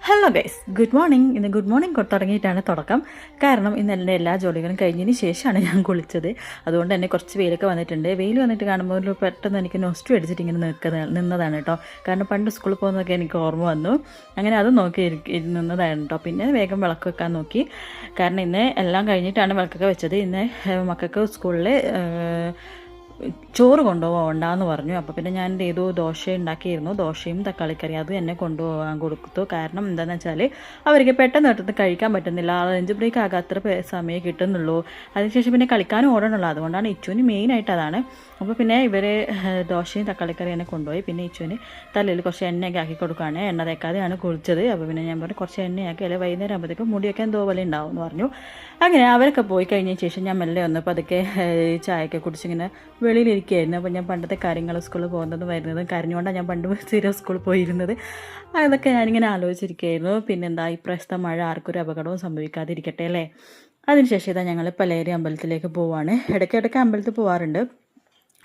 Hello guys, good morning. ഇന്ന് good morning തുടങ്ങിയിട്ടാണ് തുടക്കം. കാരണം ഇന്ന് എൻ്റെ എല്ലാ ജോലികളും കഴിഞ്ഞതിന് ശേഷമാണ് ഞാൻ കുളിച്ചത്. അതുകൊണ്ട് തന്നെ കുറച്ച് വെയിലൊക്കെ വന്നിട്ടുണ്ട്. വെയിൽ വന്നിട്ട് കാണുമ്പോൾ പെട്ടെന്ന് എനിക്ക് നൊസ്റ്റു അടിച്ചിട്ട് ഇങ്ങനെ നിന്നതാണ് കേട്ടോ. കാരണം പണ്ട് സ്കൂളിൽ പോകുന്നതൊക്കെ എനിക്ക് ഓർമ്മ വന്നു. അങ്ങനെ അത് നോക്കി നിന്നതാണ് കേട്ടോ. പിന്നെ വേഗം വിളക്ക് വെക്കാൻ നോക്കി. കാരണം ഇന്ന് എല്ലാം കഴിഞ്ഞിട്ടാണ് വിളക്കൊക്കെ വെച്ചത്. ഇന്ന് മക്കൾക്ക് സ്കൂളിൽ ചോറ് കൊണ്ടുപോകണ്ടെന്ന് പറഞ്ഞു. അപ്പോൾ പിന്നെ ഞാൻ എന്ത് ചെയ്തു, ദോശ ഉണ്ടാക്കിയിരുന്നു. ദോശയും തക്കാളിക്കറി അത് എന്നെ കൊണ്ടുപോകാൻ കൊടുത്തു. കാരണം എന്താണെന്ന് വെച്ചാൽ അവർക്ക് പെട്ടെന്ന് കഴിക്കാൻ പറ്റുന്നില്ല. ലഞ്ച് ബ്രേക്ക് ആകാത്ര സമയം കിട്ടുന്നുള്ളൂ. അതിനുശേഷം പിന്നെ കളിക്കാനും ഓടണമല്ലോ. അതുകൊണ്ടാണ് ഇച്ചുവിന് മെയിനായിട്ട് അതാണ്. അപ്പോൾ പിന്നെ ഇവർ ദോശയും തക്കാളിക്കറി എന്നെ കൊണ്ടുപോയി. പിന്നെ ഇച്ചുവിന് തലയിൽ കുറച്ച് എണ്ണയൊക്കെ ആക്കി കൊടുക്കുകയാണ്. എണ്ണ തേക്കാതെയാണ് കുളിച്ചത്. അപ്പോൾ പിന്നെ ഞാൻ പറഞ്ഞു കുറച്ച് എണ്ണയാക്കി, അല്ലെങ്കിൽ വൈകുന്നേരം ആകുമ്പോഴത്തേക്കും മുടിയൊക്കെ എന്തോ പോലെ ഉണ്ടാവും എന്ന് പറഞ്ഞു. അങ്ങനെ അവരൊക്കെ പോയി കഴിഞ്ഞ ശേഷം ഞാൻ മെല്ലെ ഒന്ന് പതുക്കെ ചായയൊക്കെ കുടിച്ചിങ്ങനെ വെളിയിലിരിക്കുകയായിരുന്നു. അപ്പോൾ ഞാൻ പണ്ടത്തെ കാര്യങ്ങൾ സ്കൂളിൽ പോകുന്നതും വരുന്നതും കരഞ്ഞുകൊണ്ടാണ് ഞാൻ പണ്ട് സ്ഥിരം സ്കൂളിൽ പോയിരുന്നത്. അതൊക്കെ ഞാനിങ്ങനെ ആലോചിച്ചിരിക്കുകയായിരുന്നു. പിന്നെന്താ, ഇപ്രാവശ്യത്തെ മഴ ആർക്കൊരു അപകടവും സംഭവിക്കാതിരിക്കട്ടെ അല്ലേ. അതിനുശേഷം ഇതാ ഞങ്ങൾ പലേരി അമ്പലത്തിലേക്ക് പോവാണ്. ഇടയ്ക്കിടയ്ക്ക് അമ്പലത്തിൽ പോവാറുണ്ട്.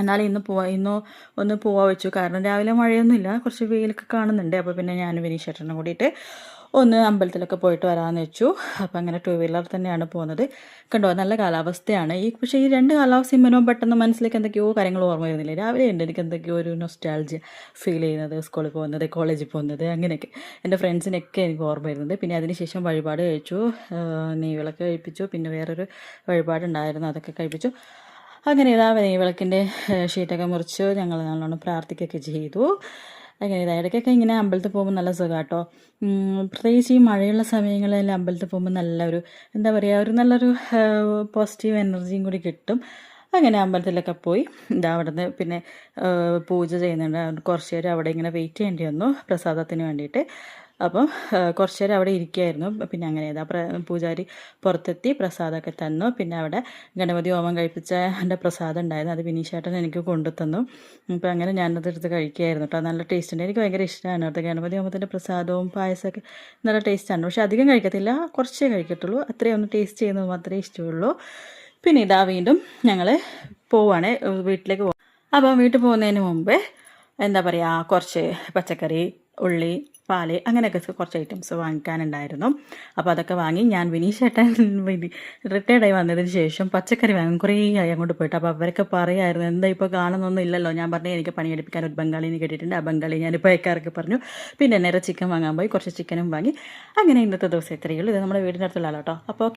എന്നാലും ഇന്നോ ഒന്ന് പോവാൻ വെച്ചു. കാരണം രാവിലെ മഴയൊന്നുമില്ല, കുറച്ച് വെയിലൊക്കെ കാണുന്നുണ്ട്. അപ്പോൾ പിന്നെ ഞാൻ വിനീഷേട്ടനും കൂടിയിട്ട് ഒന്ന് അമ്പലത്തിലൊക്കെ പോയിട്ട് വരാമെന്ന് വെച്ചു. അപ്പോൾ അങ്ങനെ 2 വീലർ തന്നെയാണ് പോകുന്നത്. കണ്ടോ, നല്ല കാലാവസ്ഥയാണ്. പക്ഷേ ഈ 2 കാലാവസ്ഥയും വരുമ്പോൾ പെട്ടെന്ന് മനസ്സിലേക്ക് എന്തൊക്കെയോ കാര്യങ്ങൾ ഓർമ്മ വരുന്നില്ല. രാവിലെ ഉണ്ട് എനിക്ക് എന്തൊക്കെയോ ഒരു നൊസ്റ്റാൾജിയ ഫീൽ ചെയ്യുന്നത്. സ്കൂളിൽ പോകുന്നത്, കോളേജിൽ പോകുന്നത്, അങ്ങനെയൊക്കെ എൻ്റെ ഫ്രണ്ട്സിനൊക്കെ എനിക്ക് ഓർമ്മ വരുന്നത്. പിന്നെ അതിനുശേഷം വഴിപാട് കഴിച്ചു, നെയ്വിളക്ക് കഴിപ്പിച്ചു. പിന്നെ വേറൊരു വഴിപാടുണ്ടായിരുന്നു, അതൊക്കെ കഴിപ്പിച്ചു. അങ്ങനെ ഇതാ നെയ്വിളക്കിൻ്റെ ഷീറ്റൊക്കെ മുറിച്ച് ഞങ്ങൾ നല്ലോണം പ്രാർത്ഥിക്കുകയൊക്കെ ചെയ്തു. അങ്ങനെ ഇതാ ഇടയ്ക്കൊക്കെ ഇങ്ങനെ അമ്പലത്തിൽ പോകുമ്പോൾ നല്ല സുഖം കേട്ടോ. പ്രത്യേകിച്ച് ഈ മഴയുള്ള സമയങ്ങളിൽ അമ്പലത്തിൽ പോകുമ്പോൾ നല്ലൊരു എന്താ പറയുക, ഒരു നല്ലൊരു പോസിറ്റീവ് എനർജിയും കൂടി കിട്ടും. അങ്ങനെ അമ്പലത്തിലൊക്കെ പോയി ഇതാ അവിടെ നിന്ന് പിന്നെ പൂജ ചെയ്യുന്നുണ്ട്. കുറച്ച് നേരം അവിടെ ഇങ്ങനെ വെയിറ്റ് ചെയ്യേണ്ടി വന്നു പ്രസാദത്തിന് വേണ്ടിയിട്ട്. അപ്പം കുറച്ച് നേരം അവിടെ ഇരിക്കുകയായിരുന്നു. പിന്നെ അങ്ങനെ ഇതാ പൂജാരി പുറത്തെത്തി പ്രസാദമൊക്കെ തന്നു. പിന്നെ അവിടെ ഗണപതി ഹോമം കഴിപ്പിച്ച എൻ്റെ പ്രസാദം ഉണ്ടായിരുന്നു, അത് വിനീഷേട്ടൻ എനിക്ക് കൊണ്ടു തന്നു. അപ്പോൾ അങ്ങനെ ഞാനതെടുത്ത് കഴിക്കുകയായിരുന്നു കേട്ടോ. നല്ല ടേസ്റ്റ് ഉണ്ട്, എനിക്ക് ഭയങ്കര ഇഷ്ടമാണ് കേട്ടോ. ഗണപതി ഹോമത്തിൻ്റെ പ്രസാദവും പായസമൊക്കെ നല്ല ടേസ്റ്റാണ്. പക്ഷേ അധികം കഴിക്കത്തില്ല, കുറച്ചേ കഴിക്കത്തുള്ളൂ. അത്രയും ഒന്ന് ടേസ്റ്റ് ചെയ്യുന്നത് മാത്രമേ ഇഷ്ടമുള്ളൂ. പിന്നെ ഇതാ വീണ്ടും ഞങ്ങൾ പോവുകയാണ്, വീട്ടിലേക്ക് പോകും. അപ്പം വീട്ടിൽ പോകുന്നതിന് മുമ്പ് എന്താ പറയുക, കുറച്ച് പച്ചക്കറി, ഉള്ളി, പാല്, അങ്ങനെയൊക്കെ കുറച്ച് ഐറ്റംസ് വാങ്ങിക്കാനുണ്ടായിരുന്നു. അപ്പോൾ അതൊക്കെ വാങ്ങി ഞാൻ വിനീഷേട്ടൻ റിട്ടയർഡായി വന്നതിന് ശേഷം പച്ചക്കറി വാങ്ങും കുറേ ആയി അങ്ങോട്ട് പോയിട്ട്. അപ്പോൾ അവരൊക്കെ പറയായിരുന്നു, എന്താ ഇപ്പോൾ കാണുന്നൊന്നും ഇല്ലല്ലോ. ഞാൻ പറഞ്ഞു എനിക്ക് പണിയെടുപ്പിക്കാൻ ഒരു ബംഗാളിനെ കേട്ടിട്ടുണ്ട്, ആ ബംഗാളി ഞാനിപ്പോൾ അയക്കാറൊക്കെ പറഞ്ഞു. പിന്നെ നേരെ ചിക്കൻ വാങ്ങാൻ പോയി, കുറച്ച് ചിക്കനും വാങ്ങി. അങ്ങനെ ഇന്നത്തെ ദിവസം ഇത്രയേ ഉള്ളൂ. ഇത് നമ്മുടെ വീടിൻ്റെ അടുത്തുള്ള കേട്ടോ. അപ്പോൾ